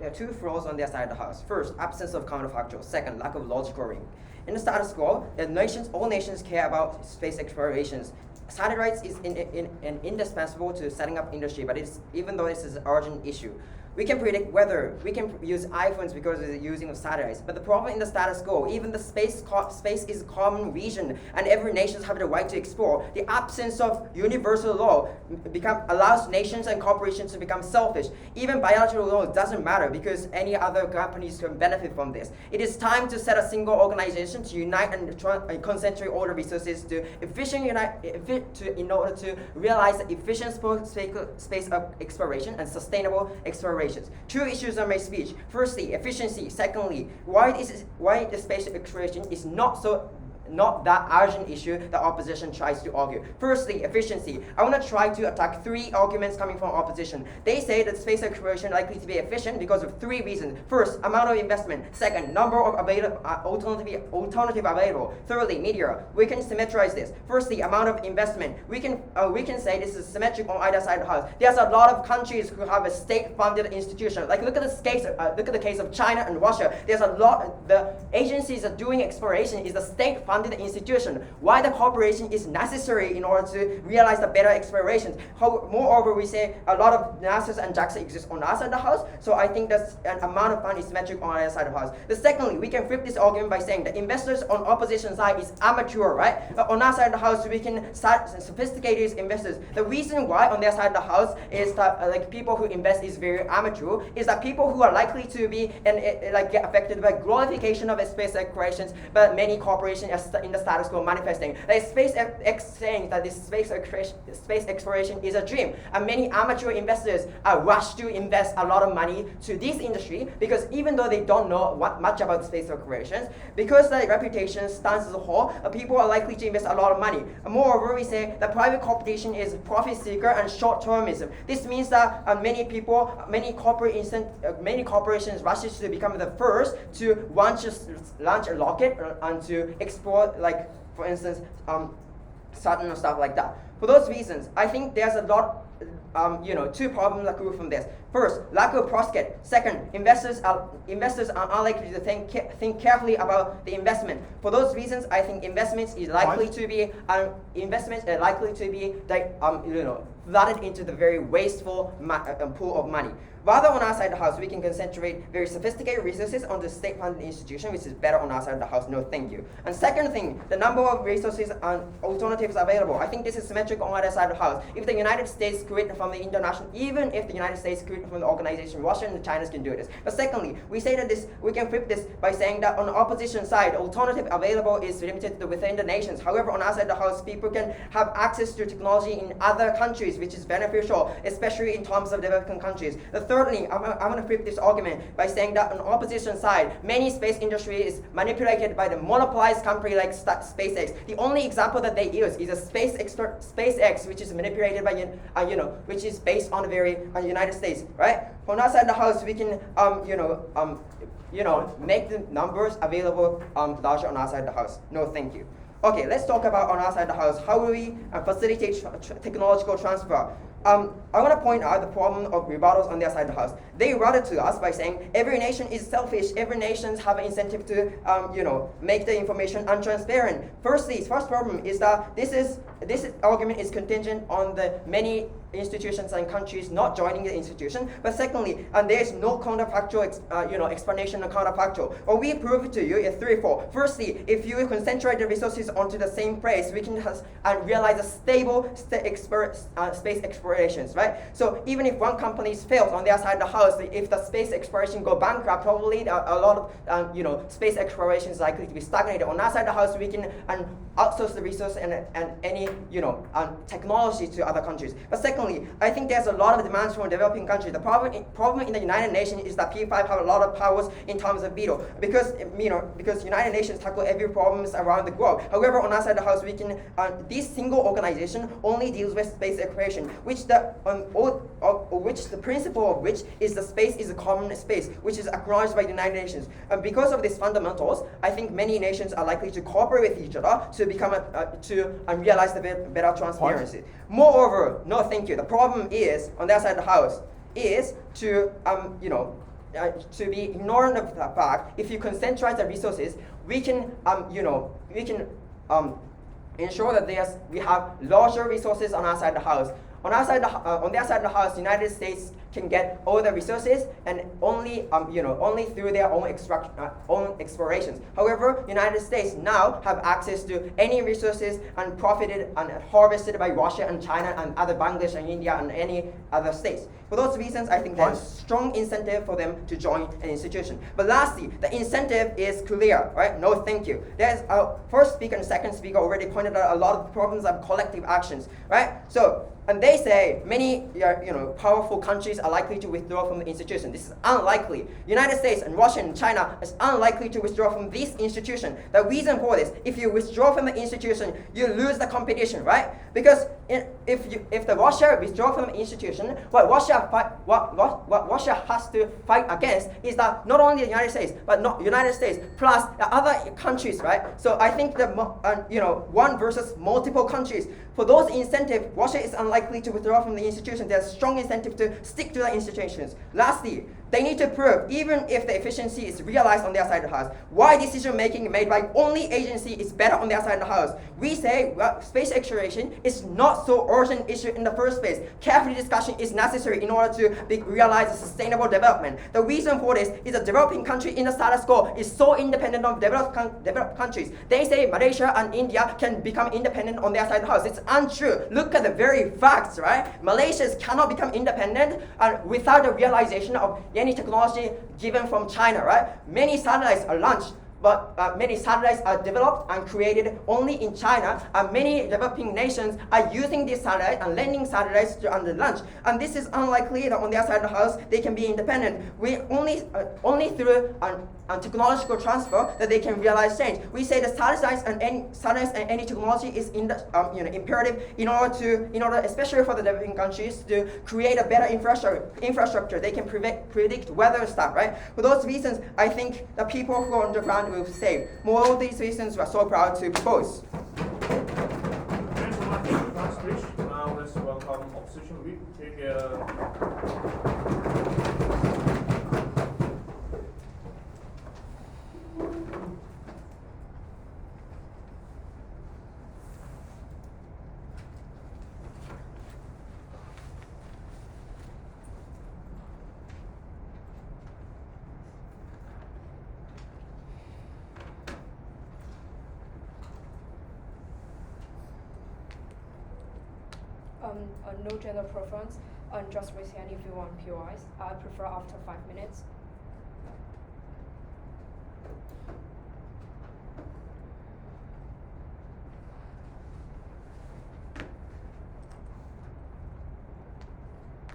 There are two flaws on their side of the house. First, absence of counterfactual. Second, lack of logical ring. In the status quo, all nations care about space explorations. Satellites is indispensable to setting up industry, but even though this is an urgent issue. We can predict whether we can use iPhones because of the using of satellites. But the problem in the status quo, even the space is a common region, and every nation has the right to explore. The absence of universal law allows nations and corporations to become selfish. Even bilateral law doesn't matter because any other companies can benefit from this. It is time to set a single organization to unite and concentrate all the resources in order to realize the efficient space exploration and sustainable exploration. Two issues on my speech. Firstly, efficiency. Secondly, why the space exploration is not that urgent issue the opposition tries to argue. Firstly, efficiency. I want to try to attack three arguments coming from opposition. They say that space exploration likely to be efficient because of three reasons. First, amount of investment. Second, number of alternative available. Thirdly, media. We can symmetrize this. Firstly, amount of investment. We can say this is symmetric on either side of the house. There's a lot of countries who have a state-funded institution. Like look at the case of China and Russia. There's a lot. The agencies are doing exploration is the state-funded institution. Why the cooperation is necessary in order to realize the better explorations. Moreover, we say a lot of NASA's and JAXA exist on our side of the house, so I think that's an amount of fund is symmetric on our side of the house. Secondly, we can flip this argument by saying the investors on opposition side is amateur, right? On our side of the house, we can start sophisticated investors. The reason why on their side of the house is that like people who invest is very amateur, is that people who are likely to be get affected by glorification of space explorations, but many corporations are in the status quo manifesting. Like SpaceX saying that this space exploration is a dream, and many amateur investors are rushed to invest a lot of money to this industry because even though they don't know much about space explorations, because the reputation stands as a whole, people are likely to invest a lot of money. Moreover, we say that private competition is profit seeker and short-termism. This means that many corporations rushes to become the first to launch a rocket and to explore, like for instance, Saturn or stuff like that. For those reasons, I think there's a lot, two problems that grew from this. First, lack of prospect. Second, investors are unlikely to think carefully about the investment. For those reasons, I think investments is likely to be flooded into the very wasteful pool of money. Rather, on our side of the house, we can concentrate very sophisticated resources on the state-funded institution, which is better on our side of the house. No, thank you. And second thing, the number of resources and alternatives available. I think this is symmetrical on either side of the house. If the United States create from the international, even if the United States create from the organization, Russia and China can do this. But secondly, we say that we can flip this by saying that on the opposition side, alternative available is limited to within the nations. However, on our side of the house, people can have access to technology in other countries, which is beneficial, especially in terms of developing countries. Thirdly, I'm going to flip this argument by saying that on the opposition side, many space industry is manipulated by the monopolized company like SpaceX. The only example that they use is a SpaceX, which is manipulated by, which is based on the very United States, right? On our side of the house, we can, make the numbers available larger on our side of the house. No, thank you. Okay, let's talk about on our side of the house, how do we facilitate technological transfer? I want to point out the problem of rebuttals on their side of the house. They rebutted to us by saying every nation is selfish, every nation have an incentive to, make the information untransparent. First problem is that this argument is contingent on the many institutions and countries not joining the institution. But secondly, there is no counterfactual, explanation of counterfactual. What we prove to you is threefold. Firstly, if you concentrate the resources onto the same place, we can realize a stable space explorations, right? So even if one company fails on their side of the house, if the space exploration go bankrupt, probably a lot of space exploration is likely to be stagnated. On our side of the house, we can outsource the resource and any technology to other countries. But secondly, I think there's a lot of demands from developing countries. The problem in the United Nations is that P5 have a lot of powers in terms of veto because United Nations tackle every problems around the globe. However, on our side of the house, we can this single organization only deals with space exploration, which the principle of which is the space is a common space, which is acknowledged by the United Nations. And because of these fundamentals, I think many nations are likely to cooperate with each other to become realize the better transparency. Moreover, no, thank you. The problem is on that side of the house is to be ignorant of the fact if you concentrate the resources, we can ensure that we have larger resources on our side of the house. On their side of the house, United States can get all the resources and only through their own explorations. However, United States now have access to any resources and profited and harvested by Russia and China and other Bangladesh and India and any other states. For those reasons, I think there's strong incentive for them to join an institution. But lastly, the incentive is clear, right? No, thank you. There's first speaker and second speaker already pointed out a lot of problems of collective actions, right? So. And they say many powerful countries are likely to withdraw from the institution. This is unlikely. United States and Russia and China is unlikely to withdraw from this institution. The reason for this, if you withdraw from the institution, you lose the competition, right? Because if the Russia withdraw from the institution, what Russia has to fight against is that not only the United States, but not United States plus the other countries, right? So I think that one versus multiple countries. For those incentives, Russia is unlikely to withdraw from the institution. There's strong incentive to stick to the institutions. Lastly, they need to prove, even if the efficiency is realized on their side of the house, why decision making made by only agency is better on their side of the house. We say, well, space exploration is not so urgent issue in the first place. Careful discussion is necessary in order to realize a sustainable development. The reason for this is a developing country in the status quo is so independent of developed countries. They say Malaysia and India can become independent on their side of the house. It's untrue. Look at the very facts, right? Malaysia cannot become independent without the realization of any technology given from China, right? Many satellites are launched, but many satellites are developed and created only in China, and many developing nations are using these satellites and landing satellites to launch. And this is unlikely that on their side of the house they can be independent. We only through technological transfer that they can realize change. We say that satellites and any technology is imperative in order especially for the developing countries to create a better infrastructure. They can predict weather stuff, right? For those reasons, I think the people who are on the ground will save. More of these reasons, we are so proud to propose.
Thanks so much for that speech. Now let's welcome opposition whip.
no gender preference, and just raise hand if you want POIs. I prefer after 5 minutes.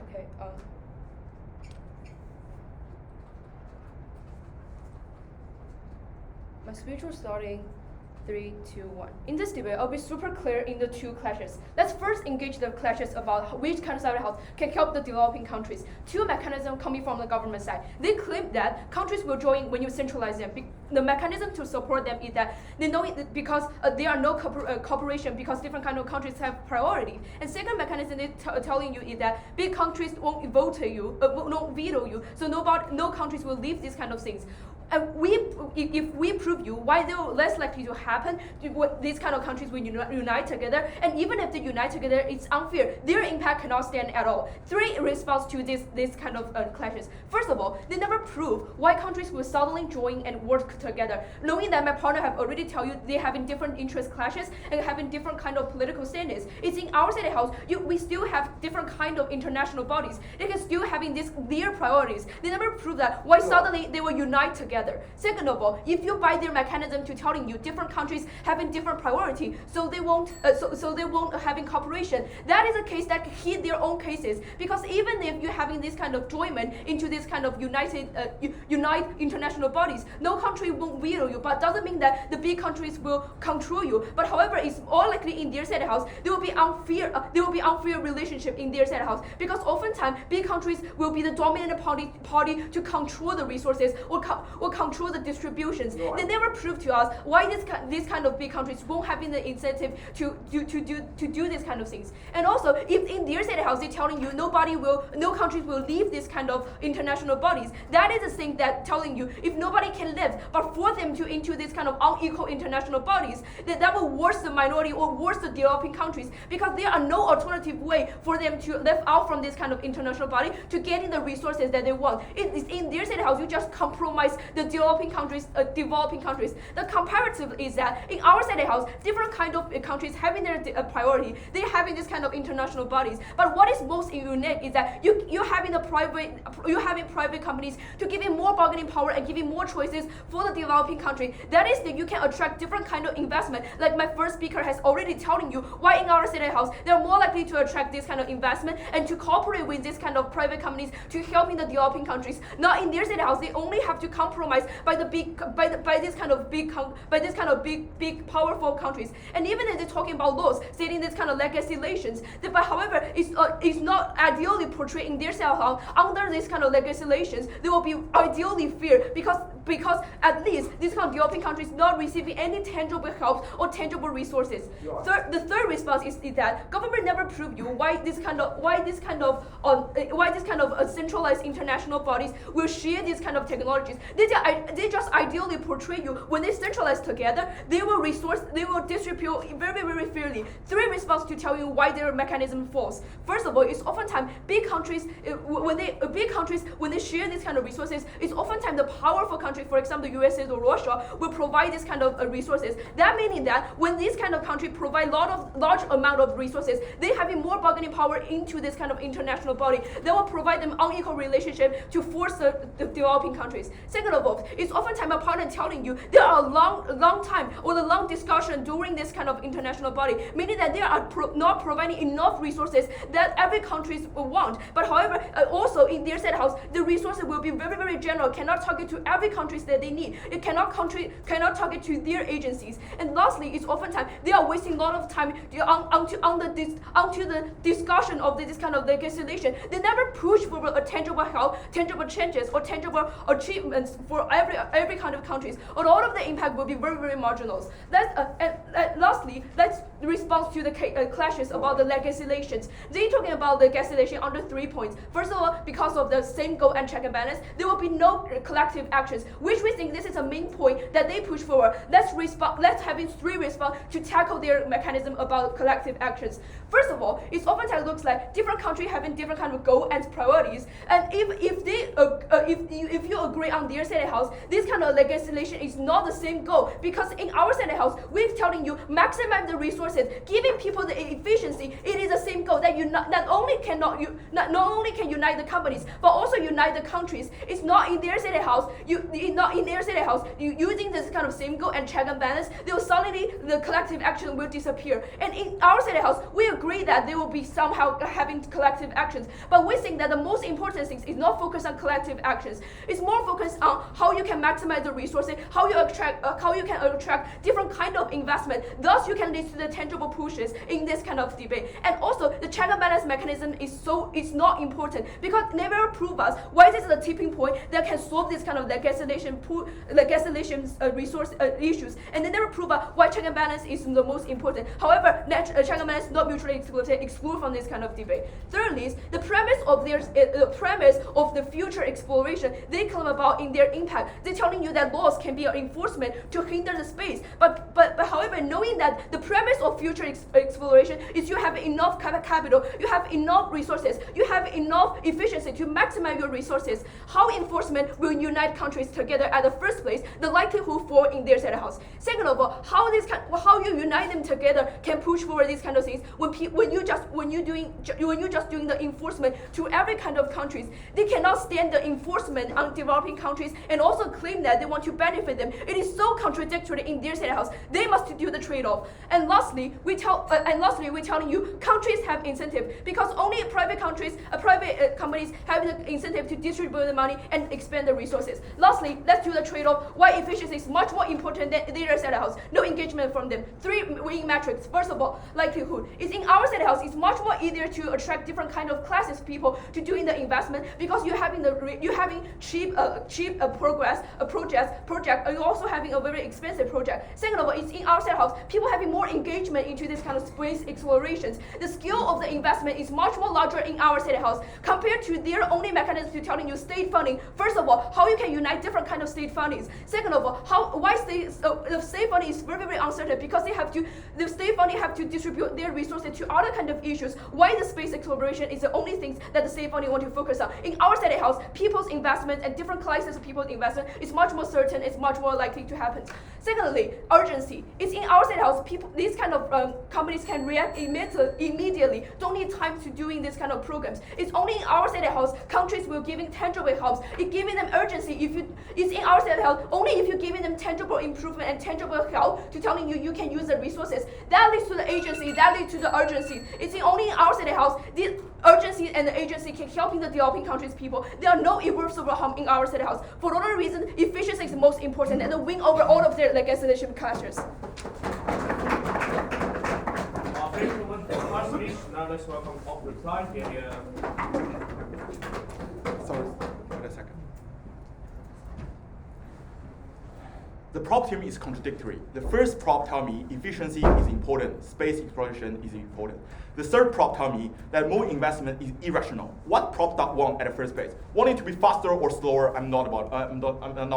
Okay. My speech was starting 3, 2, 1. In this debate, I'll be super clear in the two clashes. Let's first engage the clashes about which kind of salary house can help the developing countries. Two mechanisms coming from the government side. They claim that countries will join when you centralize them. The mechanism to support them is that they know it because there are no cooperation because different kind of countries have priority. And second mechanism they're telling you is that big countries won't veto you, won't veto you, so no countries will leave these kind of things. And if we prove you why they're less likely to happen, these kind of countries will unite together, and even if they unite together, it's unfair. Their impact cannot stand at all. Three response to this kind of clashes. First of all, they never prove why countries will suddenly join and work together, knowing that my partner have already tell you they having different interest clashes and having different kind of political standards. It's in our state house, we still have different kind of international bodies. They can still having their priorities. They never prove that why suddenly they will unite together. Second of all, if you buy their mechanism to telling you different countries having different priority, so they won't having cooperation. That is a case that hit their own cases, because even if you're having this kind of joinment into this kind of unite international bodies, no country won't veto you, but doesn't mean that the big countries will control you. But however, it's all likely in their state house there will be unfair relationship in their state house, because oftentimes big countries will be the dominant party to control the resources or control the distributions. They never prove to us why this kind of big countries won't have the incentive to do these kind of things. And also, if in their state house they're telling you no countries will leave this kind of international bodies, that is a thing that telling you if nobody can live but force them into this kind of unequal international bodies, that will worse the minority or worse the developing countries, because there are no alternative way for them to live out from this kind of international body to getting the resources that they want. In their state house, you just compromise the developing countries. The comparative is that in our state house, different kind of countries having their priority, they having this kind of international bodies. But what is most unique is that you're having private companies to give it more bargaining power and giving more choices for the developing country. That is that you can attract different kind of investment. Like my first speaker has already telling you why in our state house they're more likely to attract this kind of investment and to cooperate with this kind of private companies to help in the developing countries. Not in their state house, they only have to compromise by this kind of big powerful countries. And even if they're talking about laws stating this kind of legislations, but however it's not ideally portrayed in their state house under this kind of legislations. They will be ideally fair because at least these kind of developing countries not receiving any tangible help or tangible resources. The third response is that government never proved you why this kind of centralized international bodies will share these kind of technologies. They just ideally portray you when they centralize together, they will distribute very, very fairly. Three responses to tell you why their mechanism falls. First of all, it's oftentimes big countries when they share these kind of resources, it's oftentimes the powerful country, for example, the USA or Russia, will provide this kind of resources. That meaning that when these kind of countries provide large amount of resources, they having more bargaining power into this kind of international body. They will provide them unequal relationship to force the developing countries. Second of all, it's oftentimes a partner telling you there are a long time or the long discussion during this kind of international body, meaning that they are not providing enough resources that every country will want. But however, also in their state house, the resources will be very, very general, cannot target to every countries that they need. It cannot target to their agencies. And lastly, it's oftentimes they are wasting a lot of time onto the discussion of this kind of legislation. They never push for a tangible help, tangible changes, or tangible achievements for every kind of countries. Or all of the impact will be very, very marginal. Lastly, let's respond to the clashes about the legislations. They're talking about the legislation under 3 points. First of all, because of the same goal and check and balance, there will be no collective actions, which we think this is a main point that they push forward. Let's having three response to tackle their mechanism about collective actions. First of all, it oftentimes looks like different countries having different kind of goal and priorities. And if you agree on their Senate House, this kind of legislation is not the same goal, because in our Senate House, we're telling you maximize the resources resources, giving people the efficiency, it is the same goal that you not only can unite the companies, but also unite the countries. It's not in their city house, using this kind of same goal and check and balance, they will suddenly, the collective action will disappear. And in our city house, we agree that there will be somehow having collective actions, but we think that the most important thing is not focus on collective actions. It's more focused on how you can maximize the resources, how you can attract different kind of investment. Thus, you can lead to the tangible pushes in this kind of debate. And also, the check and balance mechanism is not important because never prove us why this is a tipping point that can solve this kind of legislation resource issues, and they never prove us why check and balance is the most important. However, check and balance is not mutually exclude from this kind of debate. Thirdly, the premise of the future exploration they claim about in their impact, they're telling you that laws can be an enforcement to hinder the space. But however, knowing that the premise of future exploration is you have enough capital, you have enough resources, you have enough efficiency to maximize your resources, how enforcement will unite countries together at the first place, the likelihood fall in their set house. Second of all, how you unite them together can push forward these kind of things when you just doing the enforcement to every kind of countries. They cannot stand the enforcement on developing countries and also claim that they want to benefit them. It is so contradictory in their state house. They must do the trade-off. And lastly, we're telling you countries have incentive because only private companies have the incentive to distribute the money and expand the resources. Lastly, let's do the trade-off. Why efficiency is much more important than their state house. No engagement from them. 3 winning metrics. First of all, likelihood. It's in our state house. It's much more easier to attract different kind of classes people to doing the investment because you're having cheap project, and you're also having a very expensive project. Second of all, it's in our set house. People having more engagement into this kind of space explorations. The scale of the investment is much more larger in our set house compared to their only mechanism to telling you state funding. First of all, how you can unite different kind of state fundings. Second of all, the state funding is very, very uncertain because the state funding have to distribute their resources to other kind of issues. Why the space exploration is the only thing that the state funding want to focus on. In our state house, people's investment and different classes of people's investment is much more certain, it's much more likely to happen. Secondly, urgency. It's in our state house, these kind of companies can react immediately, don't need time to doing this kind of programs. It's only in our state house, countries will giving tangible helps. It's giving them urgency. It's in our state house, only if you're giving them tangible improvement and tangible help to telling you can use the resources. That leads to the agency, that leads to the urgency. It's only in our state house, the urgency and the agency can help in the developing countries people. There are no irreversible harm in our state house. For other reason, efficiency is the most important and the win over all of their legislation clashes.
Thank you very much for the first speech. Now let's welcome Bob reply here.
Sorry, wait a second. The prop term is contradictory. The first prop tell me efficiency is important, space exploration is important. The third prop tell me that more investment is irrational. What prop dot want at the first place? Wanting to be faster or slower, I'm not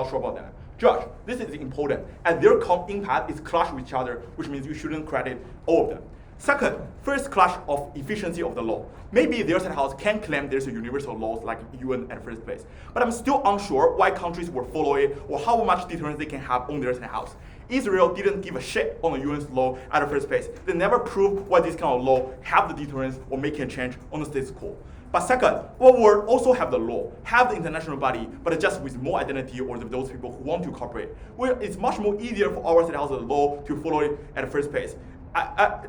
sure about that. Judge, this is important, and their impact is clash with each other, which means you shouldn't credit all of them. Second, first clash of efficiency of the law. Maybe their state house can claim there's a universal laws like UN at the first place, but I'm still unsure why countries will follow it or how much deterrence they can have on their state house. Israel didn't give a shit on the UN's law at the first place. They never proved why this kind of law have the deterrence or make a change on the status quo. But second, we will also have the law, have the international body, but just with more identity or those people who want to cooperate. Well, it's much more easier for our state house of the law to follow it at the first place.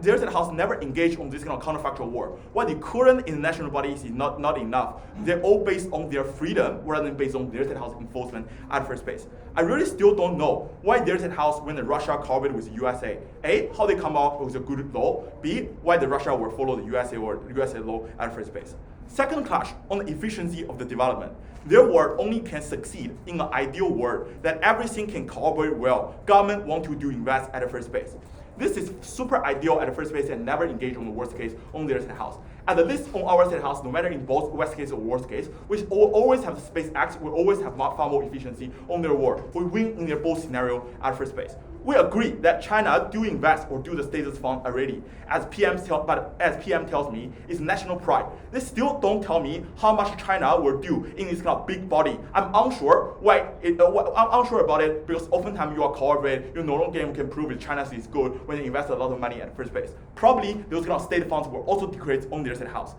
Their state house never engaged on this kind of counterfactual war. While the current international bodies is not enough, they're all based on their freedom rather than based on their state house enforcement at first place. I really still don't know why their state house when the Russia cooperated with the USA. A, how they come out with a good law. B, why the Russia will follow the USA or the USA law at first place. Second clash on the efficiency of the development. Their world only can succeed in an ideal world that everything can cooperate well. Government want to do invest at the first place. This is super ideal at the first place and never engage on the worst case on their state house. At least on our state house, no matter in both worst case or worst case, we always have the SpaceX, we always have far more efficiency on their world. We win in their both scenario at first place. we agree that China do invest or do the status fund already. As PM tells me, it's national pride. They still don't tell me how much China will do in this kind of big body. I'm unsure I'm unsure about it because oftentimes you are corporate, you no longer can prove that China is good when they invest a lot of money at the first place. Probably those kind of state funds will also decrease on their state house.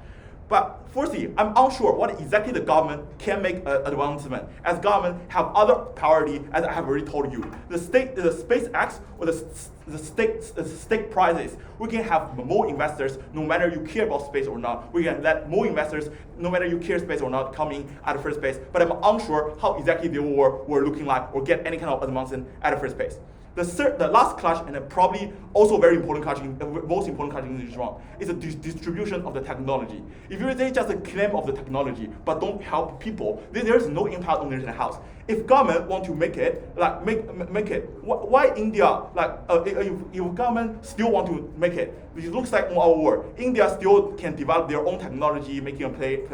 But firstly, I'm unsure what exactly the government can make an advancement, as government have other priority, as I have already told you. The SpaceX or the stake prices, we can have more investors, no matter you care about space or not. We can let more investors, no matter you care space or not, come in at the first place. But I'm unsure how exactly they were looking like or get any kind of advancement at the first place. The last clash, and probably also very important clash, most important clash in this round, is the distribution of the technology. If you say just a claim of the technology, but don't help people, then there is no impact on the house. If government want to make it, make it, why India, if government still want to make it, it looks like on our world, India still can develop their own technology, making a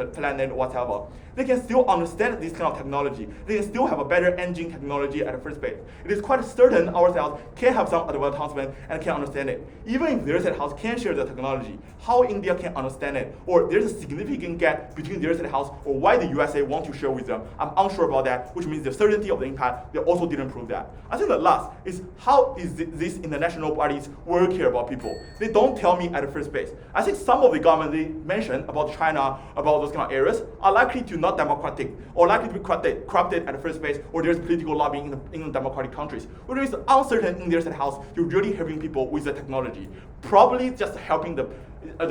planet, whatever. They can still understand this kind of technology. They can still have a better engine technology at the first place. It is quite certain ourselves can have some advancement and can understand it. Even if their state house can share the technology, how India can understand it, or there's a significant gap between their state house or why the USA want to share with them, I'm unsure about that, which means the certainty of the impact, they also didn't prove that. I think the last is how is these international parties will care about people. They don't tell me at the first place. I think some of the government they mentioned about China, about those kind of areas, are likely to not democratic, or likely to be corrupted at the first place, or there's political lobbying in the democratic countries. Or there is uncertain in their state house, you're really helping people with the technology. Probably just helping the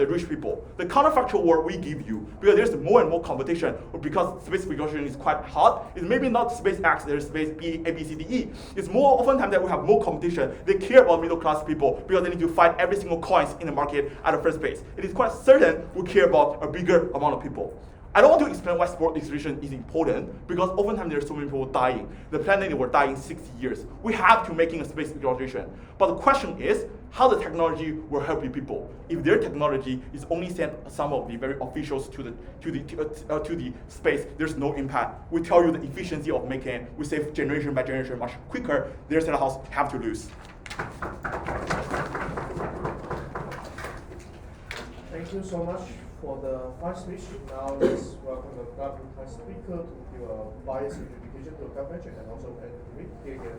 rich people. The counterfactual word we give you, because there's more and more competition, or because space exploration is quite hot, it's maybe not space X, there's space B, A, B, C, D, E. It's more oftentimes that we have more competition. They care about middle class people because they need to fight every single coins in the market at the first place. It is quite certain we care about a bigger amount of people. I don't want to explain why sport exploration is important, because oftentimes there are so many people dying. The planet will die in 60 years. We have to making a space exploration. But the question is, how the technology will help you people. If their technology is only sent some of the very officials to the space, there's no impact. We tell you the efficiency of making it, we save generation by generation much quicker. Their state house have to lose.
Thank you so much for the first speech. Now let's welcome the government speaker to give a bias justification to the government and also end the debate. Here again.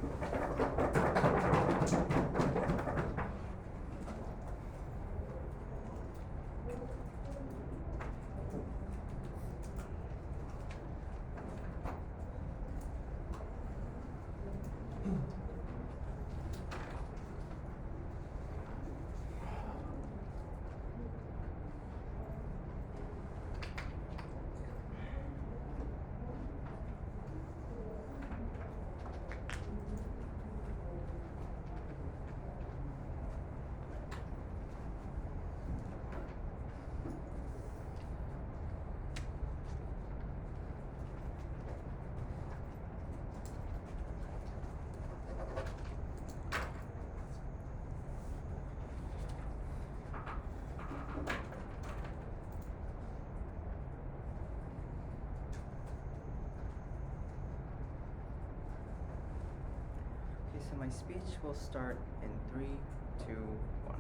So my speech will start in 3, 2, 1.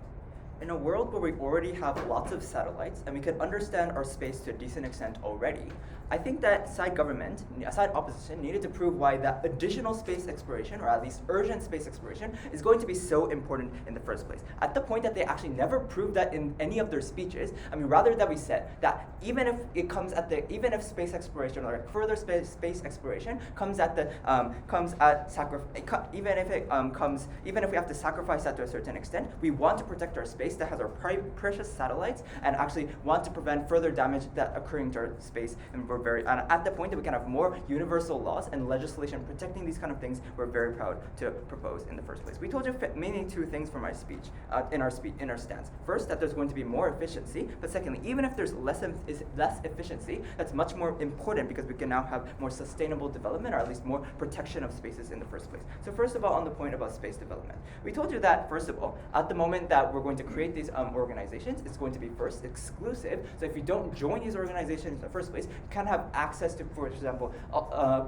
In a world where we already have lots of satellites and we can understand our space to a decent extent already, I think that side government, side opposition, needed to prove why that additional space exploration, or at least urgent space exploration, is going to be so important in the first place. At the point that they actually never proved that in any of their speeches, I mean, rather that we said that even if it comes at the, even if space exploration or further space exploration comes at the, even if we have to sacrifice that to a certain extent, we want to protect our space that has our precious satellites and actually want to prevent further damage that occurring to our space. And we're very, and at the point that we can have more universal laws and legislation protecting these kind of things, we're very proud to propose in the first place. We told you mainly two things from my speech, in our stance. First, that there's going to be more efficiency, but secondly, even if there's less efficiency, that's much more important because we can now have more sustainable development, or at least more protection of spaces in the first place. So first of all, on the point about space development, we told you that first of all, at the moment that we're going to create create these organizations, it's going to be first exclusive. So if you don't join these organizations in the first place, you can't have access to, for example,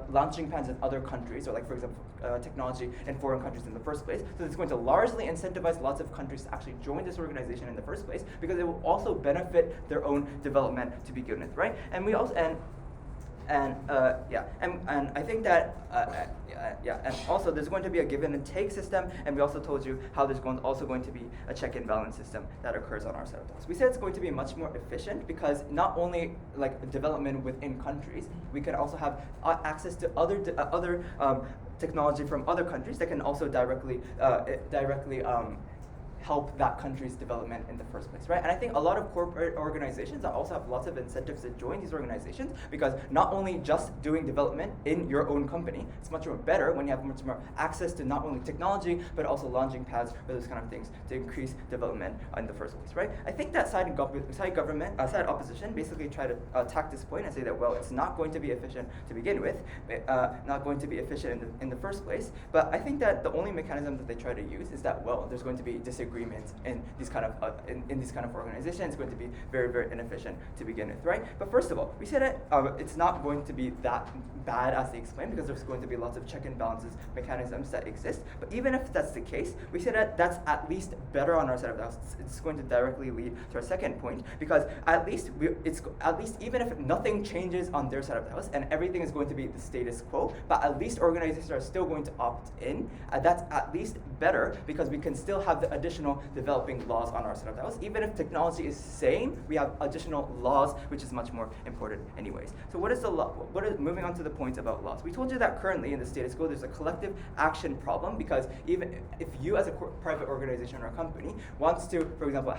launching pads in other countries, or like for example, technology in foreign countries in the first place. So it's going to largely incentivize lots of countries to actually join this organization in the first place, because it will also benefit their own development to begin with, right? And we also and I think that and also there's going to be a give and take system, and we also told you how there's also going to be a check and balance system that occurs on our set of tasks. We said it's going to be much more efficient because not only like development within countries, we can also have access to other technology from other countries that can also directly help that country's development in the first place, right? And I think a lot of corporate organizations also have lots of incentives to join these organizations, because not only just doing development in your own company, it's much more better when you have much more access to not only technology, but also launching pads for those kind of things to increase development in the first place, right? I think that side opposition basically try to attack this point and say that, well, it's not going to be efficient to begin with, not going to be efficient in the first place. But I think that the only mechanism that they try to use is that, well, there's going to be disagreements in these kind of in these kind of organizations. It's going to be very, very inefficient to begin with, right? But first of all, we said that it's not going to be that bad as they explained, because there's going to be lots of check and balances mechanisms that exist. But even if that's the case, we said that that's at least better on our side of the house. It's going to directly lead to our second point, because at least even if nothing changes on their side of the house and everything is going to be the status quo, but at least organizations are still going to opt in. That's at least better, because we can still have the additional developing laws on our side of the house. Even if technology is same, we have additional laws, which is much more important anyways. So what is the law? Moving on to the point about laws. We told you that currently in the status quo, there's a collective action problem, because even if you as a private organization or a company wants to, for example,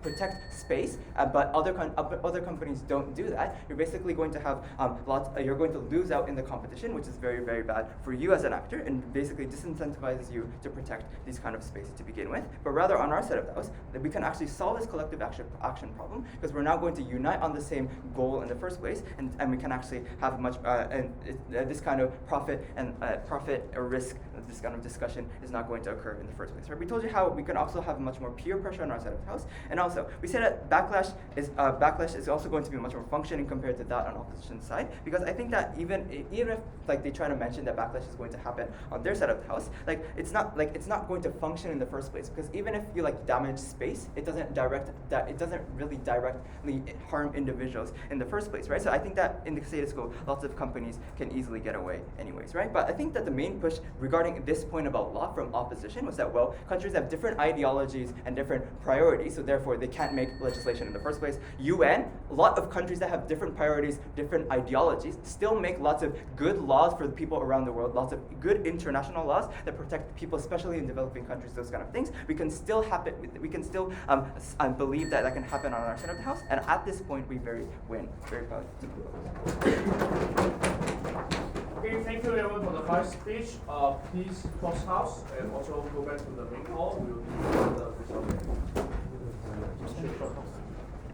protect space, but other companies don't do that, you're basically going to have you're going to lose out in the competition, which is very, very bad for you as an actor, and basically disincentivizes you to protect these kind of spaces to begin with. But rather on our side of the house, that we can actually solve this collective action problem, because we're now going to unite on the same goal in the first place, and we can actually have much this kind of profit or risk. This kind of discussion is not going to occur in the first place. Right? We told you how we can also have much more peer pressure on our side of the house, and also we said that backlash is also going to be much more functioning compared to that on opposition side, because I think that even if like they try to mention that backlash is going to happen on their side of the house, it's not going to function in the first place, because even if you damage space, it doesn't really directly harm individuals in the first place, right? So I think that in the status quo, lots of companies can easily get away anyways, right? But I think that the main push regarding this point about law from opposition was that, well, countries have different ideologies and different priorities, so therefore they can't make legislation in the first place. UN, a lot of countries that have different priorities, different ideologies, still make lots of good laws for the people around the world, lots of good international laws that protect people, especially in developing countries, those kind of things. We can still believe that can happen on our side of the house, and at this point we win very proud.
Okay, thank you everyone for the first speech. Please cross house and also go back to the main hall. We will do the result.